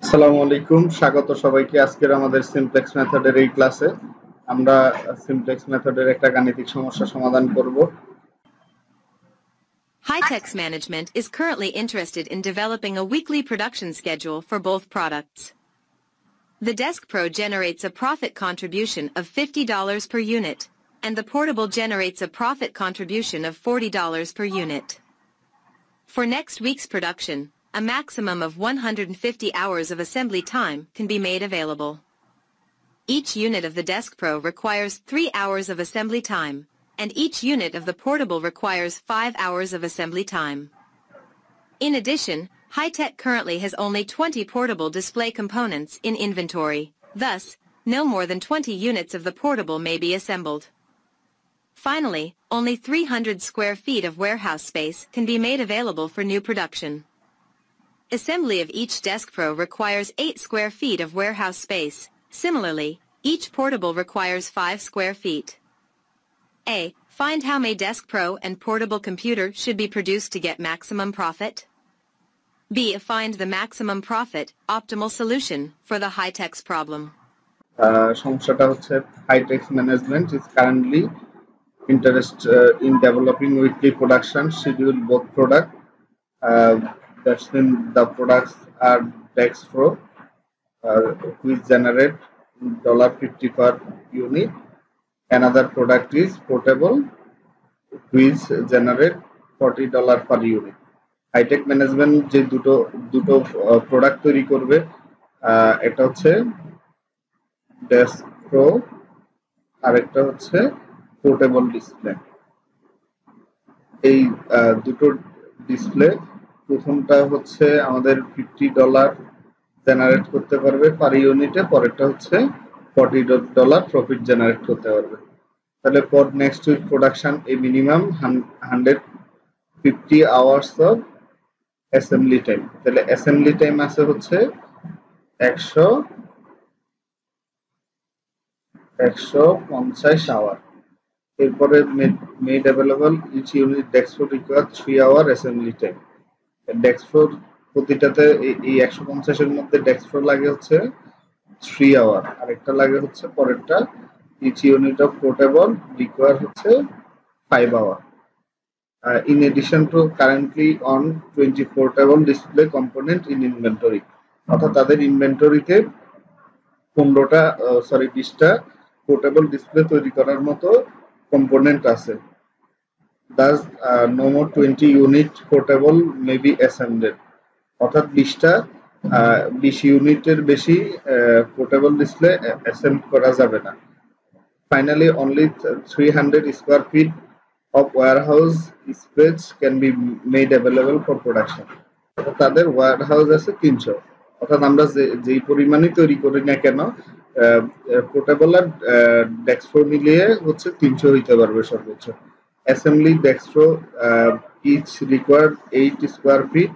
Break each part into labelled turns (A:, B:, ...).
A: আসসালামু আলাইকুম, স্বাগত সবাইকে আজকের আমাদের সিমপ্লেক্স মেথডের এই ক্লাসে। আমরা সিমপ্লেক্স মেথডের একটা গাণিতিক সমস্যা সমাধান করব।
B: Hitex Management is currently interested in developing a weekly production schedule for both products. The Desk Pro generates a profit contribution of $50 per unit, and the Portable generates a profit contribution of $40 per unit. For next week's production, a maximum of 150 hours of assembly time can be made available. Each unit of the Desk Pro requires 3 hours of assembly time, and each unit of the Portable requires 5 hours of assembly time. In addition, Hitex currently has only 20 portable display components in inventory, thus, no more than 20 units of the Portable may be assembled. Finally, only 300 square feet of warehouse space can be made available for new production. Assembly of each Desk Pro requires 8 square feet of warehouse space. Similarly, each Portable requires 5 square feet. A. Find how many Desk Pro and Portable computer should be produced to get maximum profit. B. Find the maximum profit, optimal solution for the Hitex problem.
A: সমস্যাটা হচ্ছে Hitex Management is currently interested in developing weekly production schedule both product. That's when the products are Desk Pro, which generate $50 per unit. Another product is Portable, which generate $40 per unit. Hi-tech management যে দুটো product তৈরি করবে, একটা হচ্ছে desk pro আর একটা হচ্ছে portable display. এই দুটো ডিসপ্লে, প্রথমটা হচ্ছে আমাদের $50 জেনারেট করতে পারবে পার ইউনিটে, পরেরটা হচ্ছে $40 প্রফিট জেনারেট করতে পারবে। তাহলে ফর নেক্সট উইক প্রোডাকশন এ minimum 150 hours of assembly time. তাহলে অ্যাসেম্বলি টাইম আছে হচ্ছে 150 আওয়ার। এরপরে made available each unit desk pro require 3 hour assembly time. Desk প্রোর প্রতিটাতে এই 150 এর মধ্যে ডেস্ক প্রো লাগে হচ্ছে 3 আওয়ার, আরেকটা লাগে হচ্ছে পরেরটা each unit of portable require হচ্ছে 5 hour. In addition to currently on 20 portable display component in inventory, অর্থাৎ তাদের ইনভেন্টরিতে 20টা পোর্টেবল ডিসপ্লে তৈরি করার মতো কম্পোনেন্ট আছে। Thus, no more 20 unit portable may be assembled, অর্থাৎ 20 ইউনিটের বেশি পোর্টেবল ডিসপ্লে অ্যাসেম্বল করা যাবে না। Finally, only 300 square feet of warehouse space can be made available for production. তাদের ওয়্যারহাউস আছে 300, অর্থাৎ আমরা যেই পরিমাণে তৈরি করি না কেন পোর্টেবল আর ডেস্ক প্রো মিলিয়ে হচ্ছে 300 হইতে পারবে সর্বোচ্চ। Assembly desk pro each require 8 square feet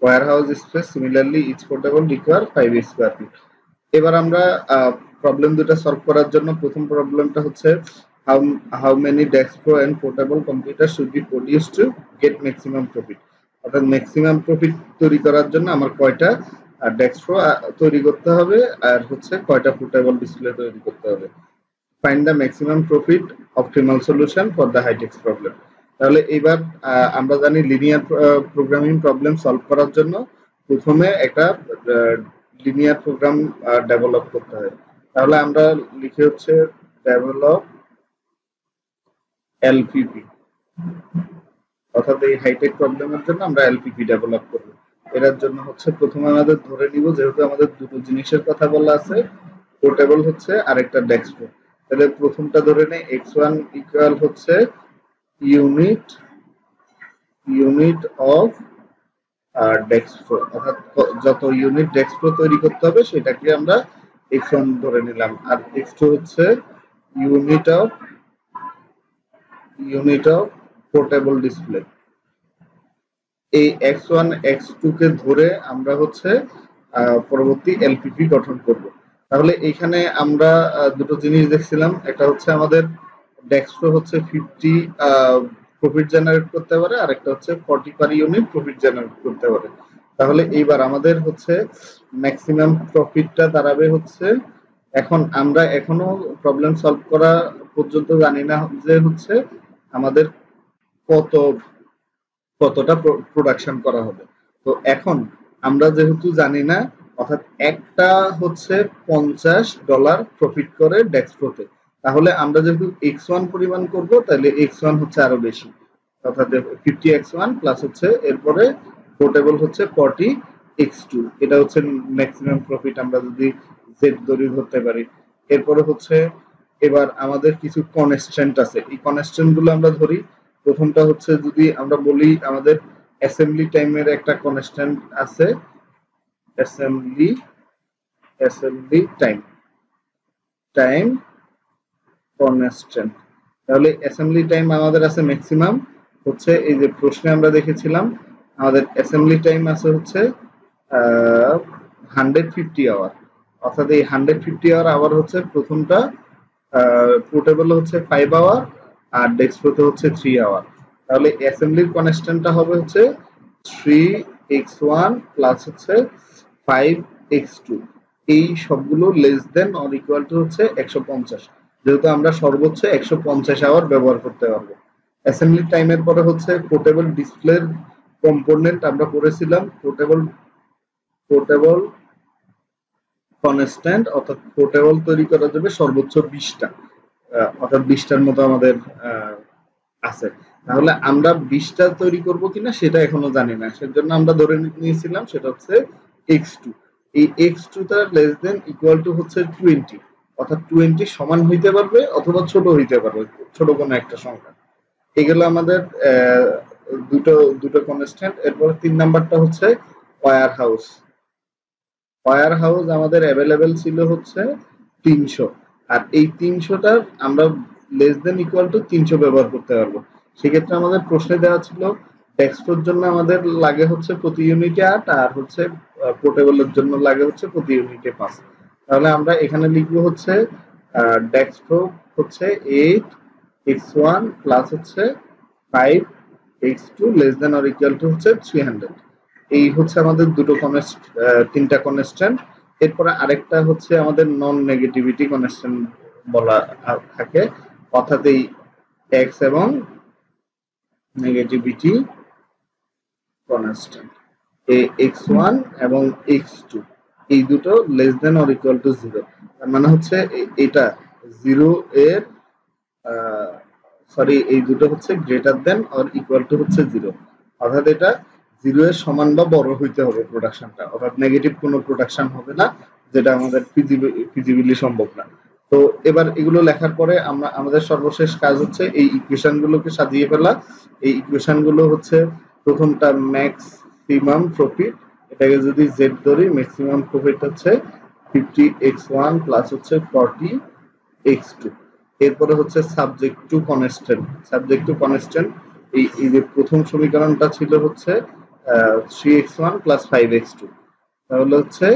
A: warehouse space. Similarly each portable require 5 square feet. এবার আমরা প্রবলেম দুটো সলভ করার জন্য প্রথম প্রবলেমটা হচ্ছে how many Desk Pro and portable computers should be produced to get maximum profit, অর্থাৎ maximum profit তৈরি করার জন্য আমার কয়টা Desk Pro তৈরি করতে হবে আর হচ্ছে কয়টা পোর্টেবল ডিসপ্লে তৈরি করতে হবে। Find the maximum profit, optimal solution for the high tech problem. তাহলে এবার আমরা জানি লিনিয়ার প্রোগ্রামিং প্রবলেম সলভ করার জন্য প্রথমে একটা লিনিয়ার প্রোগ্রাম ডেভেলপ করতে হয়। তাহলে আমরা লিখে হচ্ছে ডেভেলপ এলপিপি, অর্থাৎ এই হাইটেক প্রবলেমের জন্য আমরা এলপিপি ডেভেলপ করব। এর জন্য হচ্ছে প্রথমে আমাদের ধরে নিব, যেহেতু আমাদের দুটো জিনিসের কথা বলা আছে, পোর্টেবল হচ্ছে আরেকটা ডেস্ক প্রো। তাহলে প্রথমটা ধরে নেই x1 ইকুয়াল হচ্ছে ইউনিট অফ ডেস্ক প্রো, অর্থাৎ যত ইউনিট ডেস্ক প্রো তৈরি করতে হবে সেটাকে আমরা x1 ধরে নিলাম, আর x2 হচ্ছে ইউনিট অফ পোর্টেবল ডিসপ্লে। এই x1 x2 কে ধরে আমরা হচ্ছে পরবর্তী এলপিপি গঠন করব। তাহলে এখানে আমরা দুটো জিনিস দেখছিলাম, একটা হচ্ছে আমাদের ডেস্ক প্রো হচ্ছে 50 প্রফিট জেনারেট করতে পারে, আর একটা হচ্ছে 40 পার ইউনিট প্রফিট জেনারেট করতে পারে। তাহলে এইবার আমাদের হচ্ছে ম্যাক্সিমাম প্রফিটটা দাঁড়াবে হচ্ছে, এখন আমরা এখনো প্রবলেম সলভ করা পর্যন্ত জানি না যে হচ্ছে আমাদের কত কতটা প্রোডাকশন করা হবে। তো এখন আমরা যেহেতু জানি না, অর্থাৎ একটা হচ্ছে $50 প্রফিট করে ডেক্সপ্রোতে, তাহলে আমরা যেহেতু x1 পরিমাণ করব, তাহলে x1 হচ্ছে আরো বেশি, অর্থাৎ 50x1 প্লাস হচ্ছে এরপরে পোর্টেবল হচ্ছে 40x2। এটা হচ্ছে ম্যাক্সিমাম প্রফিট আমরা যদি জেড দড়ি ধরতে পারি। এরপরে হচ্ছে এবার আমাদের কিছু কনস্ট্যান্ট আছে, এই কনস্ট্যান্ট গুলো আমরা ধরি। প্রথমটা হচ্ছে যদি আমরা বলি আমাদের অ্যাসেম্বলি টাইমের একটা কনস্ট্যান্ট আছে, অ্যাসেম্বলি টাইম কনস্ট্যান্ট। তাহলে অ্যাসেম্বলি টাইম আমাদের আছে ম্যাক্সিমাম হচ্ছে, এই যে প্রশ্নে আমরা দেখেছিলাম আমাদের অ্যাসেম্বলি টাইম আছে হচ্ছে 150 আওয়ার, অর্থাৎ এই 150 আওয়ার হচ্ছে প্রথমটা, পোর্টেবল হচ্ছে 5 আওয়ার আর ডেস্কটপে হচ্ছে 3 আওয়ার। তাহলে অ্যাসেম্বলির কনস্ট্যান্টটা হবে হচ্ছে 3x1 প্লাস হচ্ছে 5x2। এই সবগুলো less than or equal to হচ্ছে 150, যেহেতু আমরা সর্বোচ্চ 150 আওয়ার ব্যবহার করতে পারবো। অ্যাসেম্বলি টাইমের পরে হচ্ছে পোর্টেবল ডিসপ্লের কম্পোনেন্ট আমরা পড়েছিলাম, পোর্টেবল কনস্ট্যান্ট, অর্থাৎ পোর্টেবল তৈরি করা যাবে সর্বোচ্চ 20টা, অর্থাৎ 20টার মতো আমাদের আছে। তাহলে আমরা 20টা তৈরি করব কিনা সেটা এখনো জানি না, সেজন্য আমরা ধরে নিয়েছিলাম সেটা হচ্ছে x2। এই x2 টা লেস দেন ইকুয়াল টু হচ্ছে 20, অর্থাৎ 20 সমান হইতে পারবে অথবা ছোট হইতে পারবে, ছোট কোনো একটা সংখ্যা। এগুলো আমাদের দুটো কনস্ট্যান্ট। এরপর 3 নাম্বারটা হচ্ছে ওয়্যার হাউস আমাদের অ্যাভেলেবেল ছিল হচ্ছে 300, আর এই 300টার আমরা লেস দেন ইকুয়াল টু 300 ব্যবহার করতে পারবো। সেক্ষেত্রে আমাদের প্রশ্নে দেওয়া ছিল ডেস্কটপের জন্য আমাদের লাগে হচ্ছে প্রতি ইউনিটে 8, আর হচ্ছে পোর্টেবলের জন্য লাগে হচ্ছে প্রতি ইউনিটে 5। তাহলে আমরা এখানে লিখবো হচ্ছে ডেস্কটপ হচ্ছে 8x1 প্লাস হচ্ছে 5x2 less than or equal to হচ্ছে 300। এই হচ্ছে আমাদের তিনটা কনস্ট্যান্ট। এরপরে আরেকটা হচ্ছে আমাদের নন নেগেটিভিটি কনস্ট্যান্ট বলা থাকে, অর্থাৎ এই x এবং নেগেটিভিটি কনস্ট্যান্ট, x1 এবং x2 এই দুটো less than or equal to 0। তার মানে হচ্ছে এটা 0 এর এই দুটো হচ্ছে greater than or equal to হচ্ছে 0, অর্থাৎ এটা 0 এর সমান বা বড় হইতে হবে প্রোডাকশনটা, অর্থাৎ নেগেটিভ কোনো প্রোডাকশন হবে না, যেটা আমাদের ফিজিবিলি সম্ভব না। তো এবার এগুলো লেখার পরে আমাদের সর্বশেষ কাজ হচ্ছে এই ইকুয়েশন গুলোকে সাজিয়ে ফেলা। এই ইকুয়েশন গুলো হচ্ছে প্রথমটা ম্যাক্সিমাম প্রফিট, এটাকে যদি জেড ধরি, ম্যাক্সিমাম প্রফিট হচ্ছে 50x1 প্লাস হচ্ছে 40x2। এরপরে হচ্ছে সাবজেক্ট টু কনস্ট্যান্ট, এই যে প্রথম সমীকরণটা ছিল হচ্ছে 3x1 প্লাস 5x2, তাহলে হচ্ছে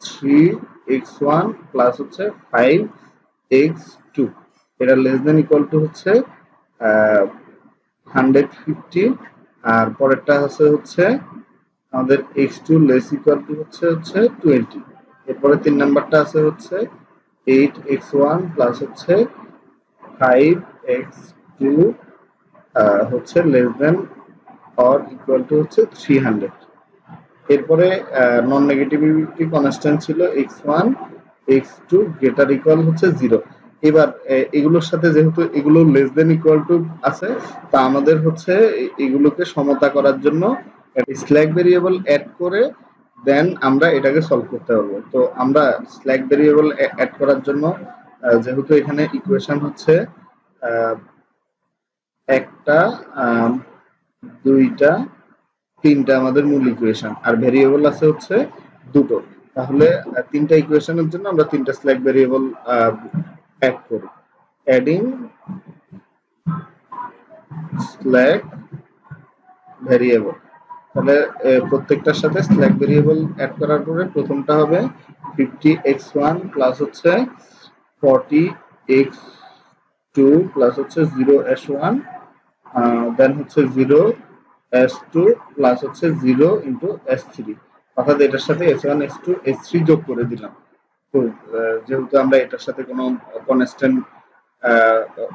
A: 3x1 প্লাস হচ্ছে 5x2, এটা লেস দেন ইকুয়াল টু হচ্ছে 150, আর পরেরটা হচ্ছে আমাদের x2 লেস ইকুয়াল টু হচ্ছে 20। এরপরে 3 নাম্বারটা আছে হচ্ছে 8x1 প্লাস হচ্ছে 5x2 হচ্ছে less than or equal to হচ্ছে 300। এরপরে নন নেগেটিভিটি কনস্ট্যান্ট ছিল x1 x2 গ্রেটার ইকুয়াল হচ্ছে 0। এবার এগুলোর সাথে যেহেতু এগুলো লেস দেন ইকুয়াল টু আছে, তা আমাদের হচ্ছে এগুলোকে সমতা করার জন্য স্ল্যাক ভেরিয়েবল অ্যাড করে দেন আমরা এটাকে সলভ করতে পারবো। তো আমরা স্ল্যাক ভেরিয়েবল অ্যাড করার জন্য যেহেতু এখানে ইকুয়েশন হচ্ছে একটা, দুইটা, তিনটা আমাদের মূল ইকুয়েশন, আর ভেরিয়েবল আছে হচ্ছে দুটো, তাহলে তিনটা ইকুয়েশনের জন্য আমরা তিনটা স্ল্যাক ভেরিয়েবল অ্যাড করি। অ্যাডিং স্ল্যাক ভেরিয়েবল, তাহলে প্রত্যেকটার সাথে স্ল্যাক ভেরিয়েবল অ্যাড করার পরে প্রথমটা হবে 50x1 প্লাস হচ্ছে 40x2 প্লাস হচ্ছে 0s1, দেন হচ্ছে 0 S2 প্লাস হচ্ছে 0 ইন্টু S3, অর্থাৎ এটার সাথে S1 S2 S3 যোগ করে দিলাম। তো যেহেতু আমরা এটার সাথে কোনো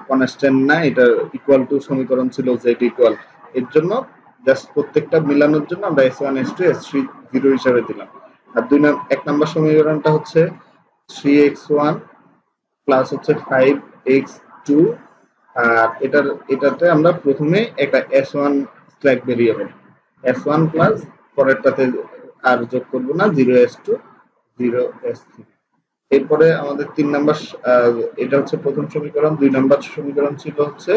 A: কনস্ট্যান্ট না, এটা ইকুয়াল টু সমীকরণ ছিল z ইকুয়াল, এর জন্য জাস্ট প্রত্যেকটা মিলানোর জন্য আমরা S1 S2 S3 0 হিসাবে দিলাম। আর এক নাম্বার সমীকরণটা হচ্ছে 3x1 প্লাস হচ্ছে 5x2, আর এটাতে আমরা প্রথমে একটা S1 slack variable S1 plus পরেরটাতে আর যোগ করব না 0s2 0s3। এরপরে আমাদের 3 নাম্বার, এটা হচ্ছে প্রথম সমীকরণ। 2 নাম্বার সমীকরণ ছিল হচ্ছে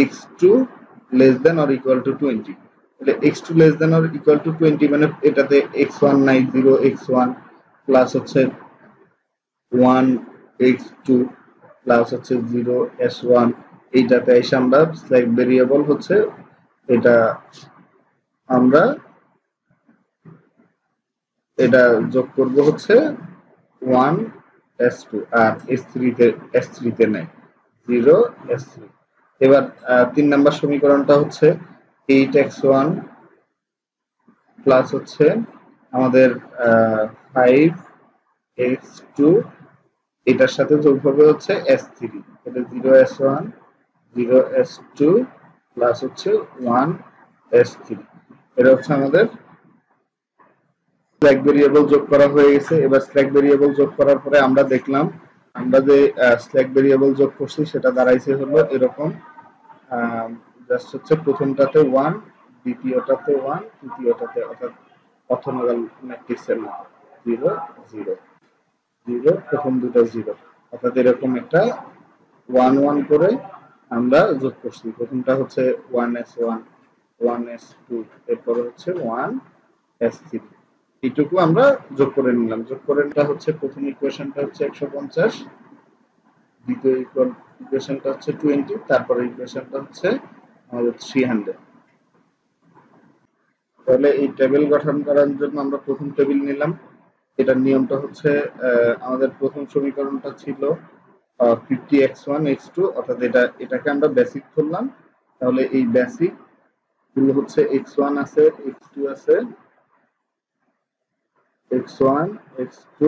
A: x2 less than or equal to 20। তাহলে x2 less than or equal to 20 মানে এটাতে x1 নাই, 0x1 প্লাস হচ্ছে 1x2 প্লাস হচ্ছে 0s1। এইটাতে এসে আমরা স্ল্যাক ভেরিয়েবল হচ্ছে এটা আমরা এটা যোগ করব হচ্ছে 1s2, আর S3 তে নেই 0s3। এবার 3 নাম্বার সমীকরণটা হচ্ছে 8x1 প্লাস হচ্ছে আমাদের 5x2, এটার সাথে যোগ হবে হচ্ছে S3, এটা 0s1 0s2 প্লাস হচ্ছে 1s3। এটা হচ্ছে আমাদের স্ল্যাক ভেরিয়েবল যোগ করা হয়ে গেছে। এবার স্ল্যাক ভেরিয়েবল যোগ করার পরে আমরা দেখলাম আমরা যে স্ল্যাক ভেরিয়েবল যোগ করছি সেটা দাঁড়াইছে হলো এরকম, জাস্ট হচ্ছে প্রথমটাতে 1, দ্বিতীয়টাতে 1, তৃতীয়টাতে অর্থাৎ অর্থোগোনাল ম্যাট্রিক্সের মতো 0 0 0, প্রথম দুটো 0, অর্থাৎ এরকম একটা 1 1 করে আমরা যোগ করছি। প্রথমটা হচ্ছে 1s1 1s2, এরপরে হচ্ছে 1s3, এইটুকু আমরা যোগ করে নিলাম। যোগ করে এটা হচ্ছে প্রথম ইকুয়েশনটা হচ্ছে 150, দ্বিতীয় ইকুয়েশনটা হচ্ছে 20, তারপরে ইকুয়েশনটা হচ্ছে আমাদের 300। তাহলে এই টেবিল গঠন করার জন্য আমরা প্রথম টেবিল নিলাম। এটার নিয়মটা হচ্ছে আমাদের প্রথম সমীকরণটা ছিল 50x1 x2, অর্থাৎ এটাকে আমরা বেসিক করলাম। তাহলে এই বেসিক গুলো হচ্ছে x1 আছে, x2 আছে, x1 x2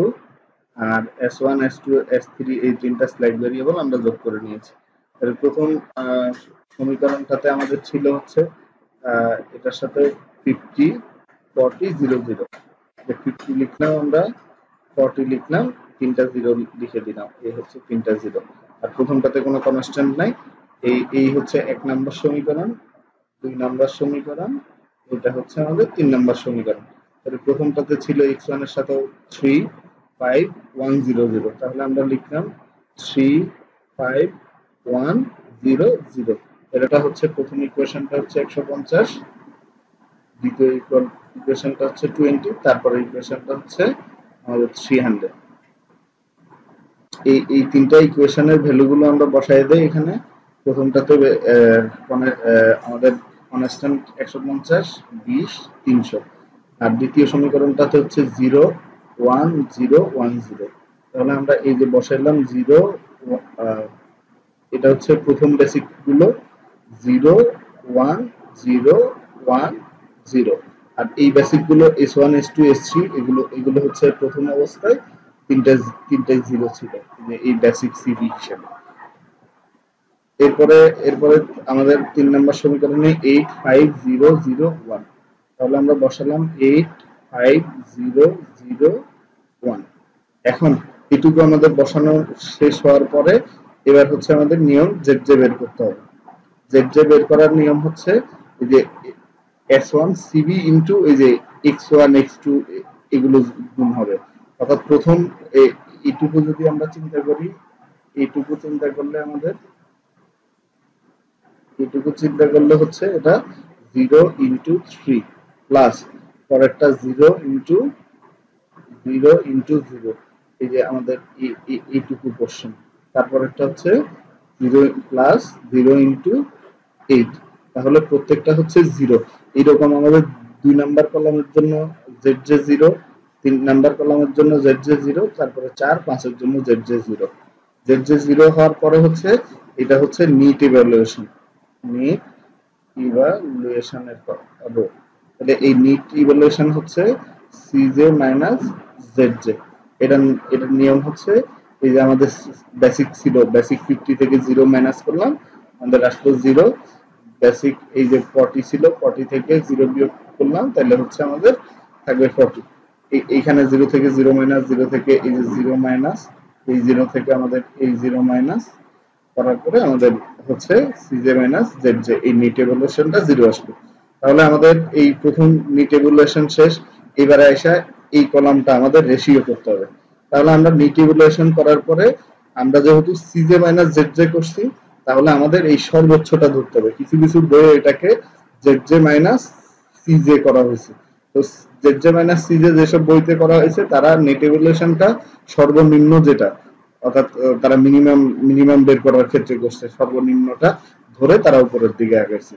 A: আর s1 s2 s3, এই তিনটা স্ল্যাক ভেরিয়েবল আমরা যোগ করে নিয়েছি। এর প্রথম সমীকরণটাতে আমাদের ছিল হচ্ছে এটার সাথে 50 40 0 0, 50 লিখলাম আমরা, 40 লিখলাম, তিনটা 0 লিখে দিলাম, এই হচ্ছে তিনটা 0। আর প্রথমটাতে কোনো কনস্ট্যান্ট নাই। এই হচ্ছে 1 নাম্বার সমীকরণ, 2 নাম্বার সমীকরণ, এটা হচ্ছে আমাদের 3 নাম্বার সমীকরণ। তাহলে প্রথমটাতে ছিল x1 এর সাথে 3 5 1 0 0, তাহলে আমরা লিখলাম 3 5 1 0 0। এটা হচ্ছে প্রথম ইকুয়েশনটা হচ্ছে 150, দ্বিতীয় ইকুয়েশনটা হচ্ছে 20, তারপরে ইকুয়েশনটা হচ্ছে আমাদের 300। এই তিনটা ইকুয়েশনের ভ্যালুগুলো আমরা বসাই দেই এখানে। প্রথমটাতে আমাদের কনস্ট্যান্ট 150 20 300, আর দ্বিতীয় সমীকরণটাতে হচ্ছে 0 1 0 1 0। তাহলে আমরা এই যে বসাইলাম 0, এটা হচ্ছে প্রথম বেসিক গুলো 0 1 0 1 0, আর এই বেসিক গুলো s1 s2 s3, এগুলো হচ্ছে প্রথম অবস্থায় তিনটা 0 ছিল এই বেসিক সিবি হিসেবে। এরপরে আমাদের 3 নাম্বার সমীকরণে 8 5 0 0 1, তাহলে আমরা বসালাম 8 5 0 0 1। এখন এটুকু আমাদের বসানো শেষ হওয়ার পরে এবার হচ্ছে আমাদের নিয়ম জেড বের করতে হবে। জেড বের করার নিয়ম হচ্ছে এই যে s1 cb ইনটু এই যে x1 x2 এগুলো গুণ হবে, অর্থাৎ প্রথম এইটুকু যদি আমরা চিন্তা করি, এইটুকু চিন্তা করলে আমাদের হচ্ছে এটা 0 ইনটু 3 প্লাস পরেরটা 0 ইনটু 0 ইনটু 0, এই যে আমাদের এইটুকু পোরশন, তারপরেরটা হচ্ছে 0 প্লাস 0 ইনটু 8, তাহলে প্রত্যেকটা হচ্ছে 0। এইরকম আমাদের 2 নাম্বার কলামের জন্য zj0, 3 নাম্বার কলামের জন্য zj0, তারপরে 4 5 এর জন্য zj0। zj0 হওয়ার পরে হচ্ছে এটা হচ্ছে নিট ইভ্যালুয়েশনের পর রো। তাহলে এই নিট ইভ্যালুয়েশন হচ্ছে সিজে মাইনাস জেডজে। এটার নিয়ম হচ্ছে এই যে আমাদের বেসিক ছিল, বেসিক 50 থেকে 0 মাইনাস করলাম, আমাদের আসলো 0। বেসিক এই যে 40 ছিল, 40 থেকে 0 বিয়োগ করলাম, তাহলে হচ্ছে আমাদের থাকবে 40। এইখানে 0 থেকে 0 মাইনাস, 0 থেকে এই যে 0 মাইনাস, এই 0 থেকে আমাদের এই 0 মাইনাস করার পরে আমাদের হচ্ছে সিজে মাইনাস জেডজে, এই নিট ইভ্যালুয়েশনটা 0 আসবে। তাহলে আমাদের এই প্রথম নিট ইভ্যালুয়েশন শেষ। এবারে এসে এই কলামটা আমাদের রেশিও করতে হবে। তাহলে আমরা নিট ইভ্যালুয়েশন করার পরে আমরা যেহেতু সিজে মাইনাস জেডজে করছি, তাহলে আমাদের এই সর্বোচ্চটা ধরতে হবে। কিছু কিছু বইয়ে এটাকে জেডজে মাইনাস সিজে করা হয়েছে। তো জেডজে মাইনাস সিজে যেসব বইতে করা হয়েছে তারা নেট ইভ্যালুয়েশনটা সর্বনিম্ন যেটা, অর্থাৎ তারা মিনিমাম বের করার ক্ষেত্রে করছে, সর্বনিম্নটা ধরে তারা উপরের দিকে আগাইছে।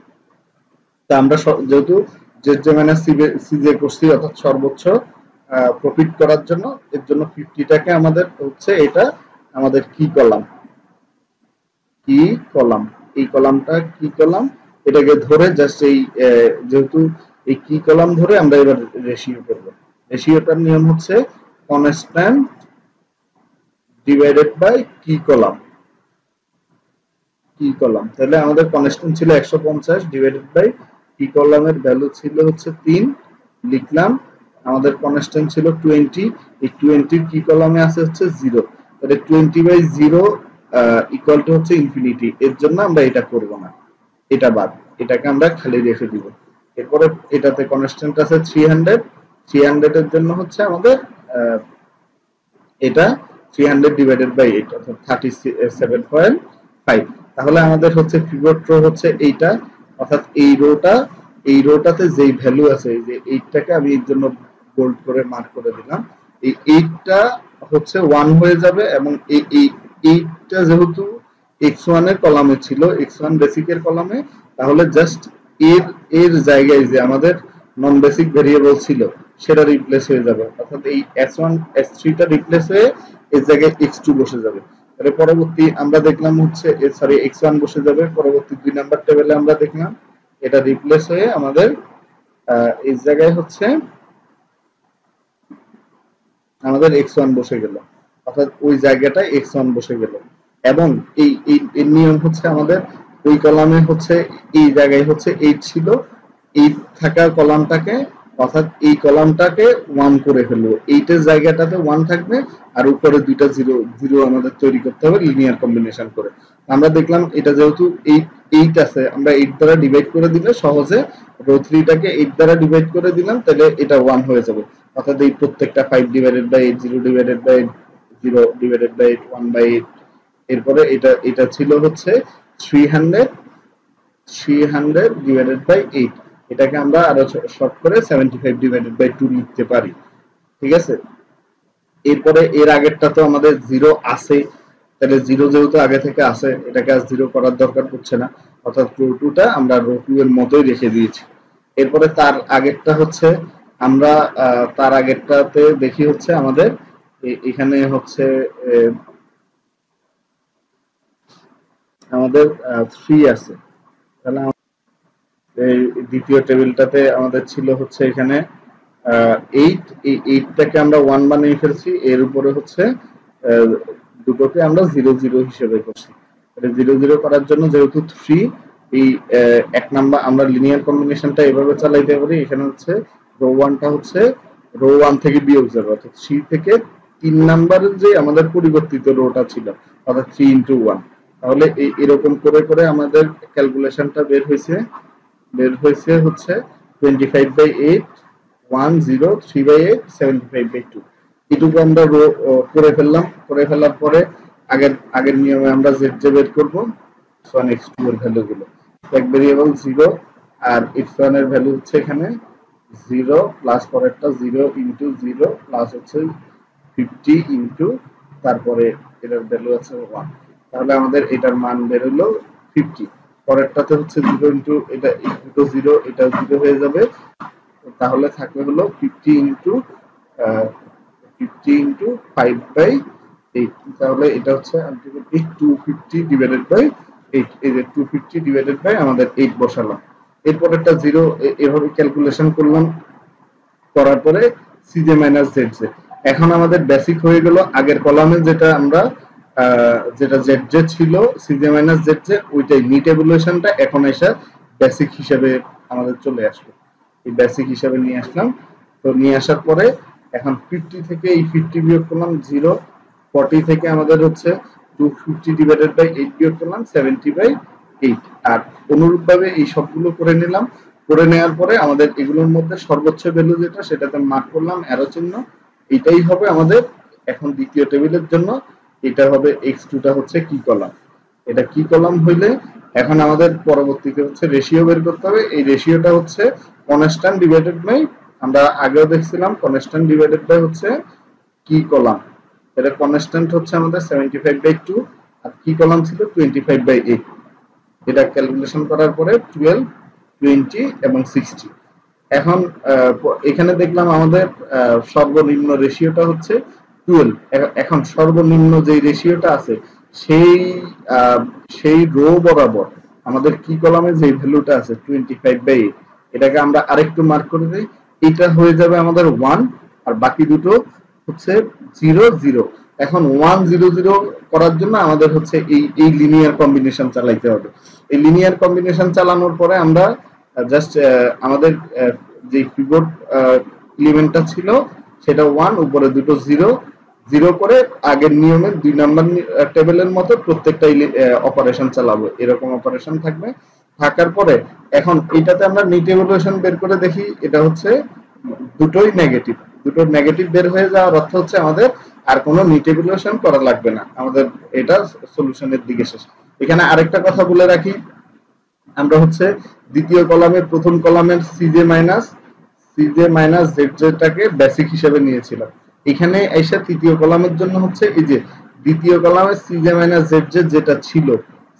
A: তা আমরা যেহেতু জেডজে মাইনাস সিজে করছি, অর্থাৎ সর্বোচ্চ প্রফিট করার জন্য, এর জন্য 50টাকে আমাদের হচ্ছে এটা আমাদের কি কলাম, কি কলাম, এই কলামটা কি কলাম, এটাকে ধরে জাস্ট এই যেহেতু এই কি কলাম ধরে আমরা এবার রেশিও করব। রেশিওটার নিয়ম হচ্ছে কনস্ট্যান্ট ডিভাইডেড বাই কি কলাম, কি কলাম। তাহলে আমাদের কনস্ট্যান্ট ছিল 150 ডিভাইডেড বাই কি কলামের ভ্যালু ছিল হচ্ছে 3, লিখলাম। আমাদের কনস্ট্যান্ট ছিল 20, এই 20 কি কলামে আছে হচ্ছে 0। তাহলে 20/0 ইকুয়াল টু হচ্ছে ইনফিনিটি। এর জন্য আমরা এটা করব না, এটা বাদ, এটাকে আমরা খালি রেখে দিব। এরপরে এটাতে কনস্ট্যান্ট আছে 300, 300 এর জন্য হচ্ছে আমাদের এটা 300 ডিভাইডেড বাই 8 অর্থাৎ 37.5। তাহলে আমাদের হচ্ছে পিভট রো হচ্ছে এইটা, অর্থাৎ এই রোটাতে যেই ভ্যালু আছে, এই যে 8টাকে আমি এর জন্য বোল্ড করে মার্ক করে দিলাম, এই 8টা হচ্ছে 1 হয়ে যাবে। এবং এই 8টা যেহেতু x1 এর কলামে ছিল, x1 বেসিকের কলামে, তাহলে জাস্ট এর জায়গায় যে আমাদের নন বেসিক ভেরিয়েবল ছিল সেটা রিপ্লেস হয়ে যাবে, অর্থাৎ এই s1 s3টা রিপ্লেস হয়ে এর জায়গায় x2 বসে যাবে। তাহলে পরবর্তী আমরা দেখলাম হচ্ছে সরি x1 বসে যাবে, পরবর্তী 2 নাম্বার টেবিলে আমরা দেখলাম এটা রিপ্লেস হয়ে আমাদের এই জায়গায় হচ্ছে আমাদের x1 বসে গেল, অর্থাৎ ওই জায়গাটায় x1 বসে গেল। এবং এই নিয়ম হচ্ছে আমাদের ওই কলামে হচ্ছে এই জায়গায় হচ্ছে 8 ছিল, 8 থাকা কলামটাকে, অর্থাৎ এই কলামটাকে 1 করে ফেলবো, 8 এর জায়গাটাতে 1 থাকবে আর উপরে দুইটা 0 আমাদের তৈরি করতে হবে লিনিয়ার কম্বিনেশন করে। আমরা দেখলাম এটা যেহেতু 8 আছে, আমরা 8 দ্বারা ডিভাইড করে দিলে সহজে রো 3টাকে 8 দ্বারা ডিভাইড করে দিলাম, তাহলে এটা 1 হয়ে যাবে। অর্থাৎ এই প্রত্যেকটা 5 divided by 8, 0 divided by 0 divided by 8, 1/8। এরপরে এটা ছিল হচ্ছে 300 ডিভাইডেড বাই 8, এটাকে আমরা আরো শর্ট করে 75 ডিভাইডেড বাই 2 লিখতে পারি। ঠিক আছে, এরপরে এর আগেরটা তো আমাদের 0 আছে, তাহলে 0 যেহেতু আগে থেকে আছে, এটাকে আর 0 করার দরকার পড়ছে না, অর্থাৎ রো 2টা আমরা রো 2 এর মতোই রেখে দিয়েছি। এরপরে তার আগেরটা হচ্ছে আমরা তার আগেরটাতে দেখি হচ্ছে আমাদের এখানে হচ্ছে আমাদের 3 আছে। তাহলে এই দ্বিতীয় টেবিলটাতে আমাদের ছিল হচ্ছে এখানে 8, এই 8টাকে আমরা 1 বানিয়ে ফেলছি, এর উপরে হচ্ছে দুটোকে আমরা 0 0 হিসেবে করছি। এটা 0 0 করার জন্য যেহেতু 3, এই এক নাম্বার আমরা লিনিয়ার কম্বিনেশনটা এভাবে চালাইতে পারি। এখানে হচ্ছে রো 1টা হচ্ছে রো 1 থেকে বিয়োগ যাবে, অর্থাৎ 3 থেকে 3 নাম্বারের যে আমাদের পরিবর্তিত রোটা ছিল, অর্থাৎ 3 × 1। তাহলে এরকম করে করে আমাদের ক্যালকুলেশনটা বের হয়েছে হচ্ছে 25/8, 1 0 3/8, 75/2। এটুকু আমরা রো করে ফেললাম। করে ফেলার পরে আগের নিয়মে আমরা z বের করব, x1 x2 এর ভ্যালুগুলো। এক ভেরিয়েবল 0 আর x1 এর ভ্যালু হচ্ছে এখানে 0 প্লাস পরেরটা 0 * 0 প্লাস হচ্ছে 50 ইনটু তারপরে এটার ভ্যালু আছে 1। তাহলে আমাদের এটার মান বের হলো 50। পরেরটাতে হচ্ছে 0 ইনটু এটা দুটো 0, এটা 0 হয়ে যাবে, তাহলে থাকবে হলো 50 ইনটু 5/8। তাহলে এটা হচ্ছে আলটিমেটলি 250 ডিভাইডেড বাই 8। এই যে 250 ডিভাইডেড বাই আমাদের 8 বসালাম। এরপর একটা 0 এভাবে ক্যালকুলেশন করলাম, করার পরে সিজে মাইনাস জেড জে। এখন আমাদের বেসিক হয়ে গেল আগের কলামে যেটা আমরা যেটা জেড জে ছিল সিজে মাইনাস জেড জে, ওইটাই নিট ইভ্যালুয়েশনটা এখন এসে বেসিক হিসেবে আমাদের চলে আসলো। এই বেসিক হিসেবে নিয়ে আসলাম। তো নিয়ে আসার পরে এখন 50 থেকে এই 50 বিয়োগ করলাম 0, 40 থেকে আমাদের হচ্ছে 250 ডিভাইডেড বাই 8 বিয়োগ করলাম 70/8। আর অনুরূপভাবে এই সবগুলো করে নিলাম। করে নেওয়ার পরে আমাদের এগুলোর মধ্যে সর্বোচ্চ ভ্যালু যেটা সেটাতে মার্ক করলাম অ্যারো চিহ্ন। এটাই হবে আমাদের এখন দ্বিতীয় টেবিলের জন্য। এটা হবে x2 টা হচ্ছে কি কলাম। এটা কি কলাম হইলে এখন আমাদের পরবর্তীতে হচ্ছে রেশিও বের করতে হবে। এই রেশিওটা হচ্ছে কনস্ট্যান্ট ডিভাইডেড বাই, আমরা আগেও দেখছিলাম কনস্ট্যান্ট ডিভাইডেড বাই হচ্ছে কি কলাম। এটা কনস্ট্যান্ট হচ্ছে আমাদের 75/2 আর কি কলাম ছিল 25/8। এটা ক্যালকুলেশন করার পরে 12, 20 এবং 60। এখন এখানে দেখলাম আমাদের সর্বনিম্ন রেশিওটা হচ্ছে 12। এখন সর্বনিম্ন যে রেশিওটা আছে সেই রো বরাবর আমাদের কি কলামে যে ভ্যালুটা আছে 25/8, এটাকে আমরা আরেকটু মার্ক করে দিই। এটা হয়ে যাবে আমাদের 1 আর বাকি দুটো হচ্ছে 0 0। এখন 1 0 0 করার জন্য আমাদের হচ্ছে এই লিনিয়ার কম্বিনেশন চালাইতে হবে। এই লিনিয়ার কম্বিনেশন চালানোর পরে আমরা জাস্ট আমাদের যে পিভট এলিমেন্টটা ছিল সেটা 1, উপরে দুটো 0 0 করে আগের নিয়মে 2 নাম্বার টেবিলের মতো প্রত্যেকটা অপারেশন চালাবো। এরকম অপারেশন থাকবে। থাকার পরে এখন এটাতে আমরা নিট ইভ্যালুয়েশন বের করে দেখি, এটা হচ্ছে দুটোই নেগেটিভ। দুটো নেগেটিভ বের হয়ে যাওয়ার অর্থ হচ্ছে আমাদের আর কোনো নিট ইভ্যালুয়েশন করা লাগবে না, আমাদের এটা সলিউশনের দিকে শেষ। এখানে আরেকটা কথা বলে রাখি, আমরা হচ্ছে দ্বিতীয় কলামের প্রথম কলামের সিজে মাইনাস জেডটাকে বেসিক হিসেবে নিয়েছিলাম। এখানে এসে তৃতীয় কলামের জন্য হচ্ছে এই যে দ্বিতীয় কলামের সিজে মাইনাস জেড যেটা ছিল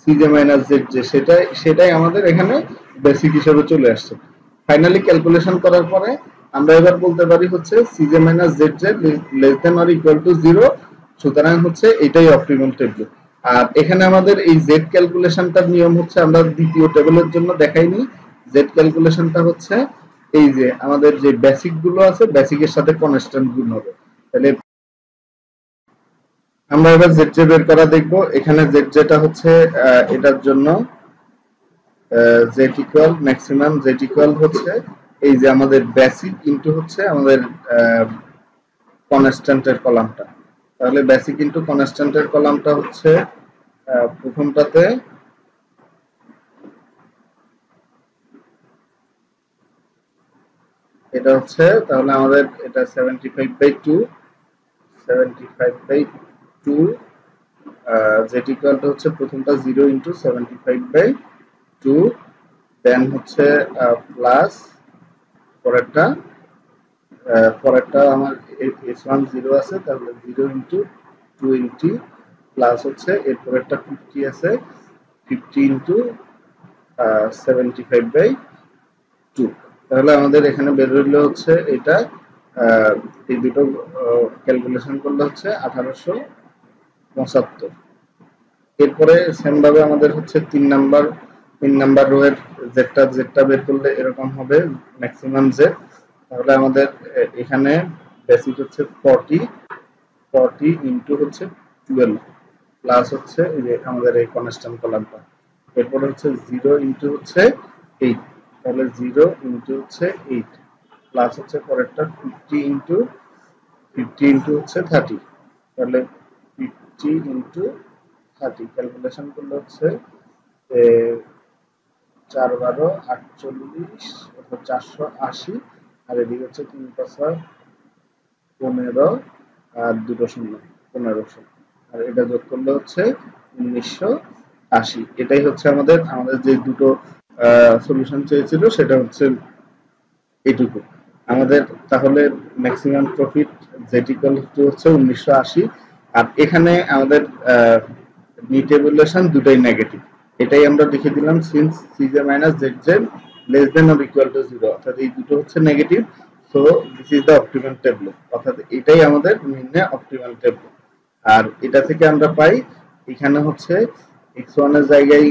A: সিজে মাইনাস জেড সেটাই আমাদের এখানে বেসিক হিসেবে চলে আসছে। ফাইনালি ক্যালকুলেশন করার পরে আমরা এবার বলতে পারি হচ্ছে সিজে minus Z less than or equal to 0। সুতরাং হচ্ছে এটাই অপটিমাল টেবিল। আর এখানে আমাদের এই জেড ক্যালকুলেশনটার নিয়ম হচ্ছে আমরা দ্বিতীয় টেবিলের জন্য দেখাইনি। জেড ক্যালকুলেশনটা হচ্ছে এই যে আমাদের যে বেসিক গুলো আছে বেসিকের সাথে কনস্ট্যান্ট গুণ হবে। তাহলে আমরা এবার জেড বের করা দেখব। এখানে জেড যেটা হচ্ছে এটার জন্য Z equal maximum Z equal হচ্ছে এই যে আমাদের বেসিক ইনটু হচ্ছে আমাদের কনস্ট্যান্টের কলামটা। তাহলে বেসিক ইনটু কনস্ট্যান্টের কলামটা হচ্ছে প্রথমটাতে এটা হচ্ছে, তাহলে আমাদের এটা 75/2 জেড ইকুয়াল টু হচ্ছে প্রথমটা 0 ইনটু 75/2, দেন হচ্ছে প্লাস পরেরটা আমার s1 0 আছে, তাহলে 0 ইনটু 20 প্লাস হচ্ছে এরপরেরটা 50 আছে 50 ইনটু 75/2। তাহলে আমাদের এখানে বের হইলো হচ্ছে এটা এই দুটো ক্যালকুলেশন করলে হচ্ছে 1875। এরপরে সেম ভাবে আমাদের হচ্ছে 3 নাম্বার রো এর জেডটা বের করলে এরকম হবে ম্যাক্সিমাম জেড। তাহলে আমাদের এখানে বেসিক হচ্ছে 40 ইনটু হচ্ছে 12 প্লাস হচ্ছে এই যে আমাদের এই কনস্ট্যান্ট কলামটা। এরপরে হচ্ছে 0 ইনটু হচ্ছে 8, তাহলে 0 ইনটু হচ্ছে 8 প্লাস হচ্ছে পরেরটা 50 ইনটু হচ্ছে 30, তাহলে 50 ইনটু 30 ক্যালকুলেশন করলে হচ্ছে 4 12 48 অর্থাৎ 480। আর এদিকে হচ্ছে 3 5 15 আর দুটো শূন্য 1500, আর এটা যোগ করলে হচ্ছে 1980। এটাই হচ্ছে আমাদের যে দুটো সলিউশন চেয়েছিল সেটা হচ্ছে এইটুকু আমাদের। তাহলে maximum profit Z equal to হচ্ছে 1980। আর এখানে আমাদের নিট ইভ্যালুয়েশন দুটোই নেগেটিভ, এটাই আমরা লিখে দিলাম সিন্স সিজে minus Z less than or equal to 0, অর্থাৎ এই দুটো হচ্ছে negative. So this is the optimal table, অর্থাৎ এটাই আমাদের নিম্নে অপটিমাল টেবল। আর এটা থেকে আমরা পাই এখানে হচ্ছে x1 এর জায়গায়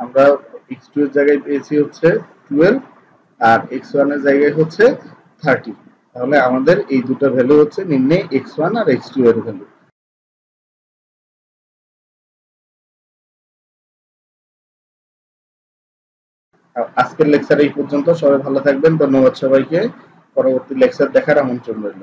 A: আমরা x2 এর জায়গায় পেয়েছি হচ্ছে 12 আর x1 এর জায়গায় হচ্ছে 30। তাহলে আমাদের এই দুটো ভ্যালু হচ্ছে নিম্নে x1 আর x2 এর ভ্যালু। আজকের লেকচার এই পর্যন্ত। সবাই ভালো থাকবেন। ধন্যবাদ সবাইকে। পরবর্তী লেকচার দেখার আমন্ত্রণ রইল।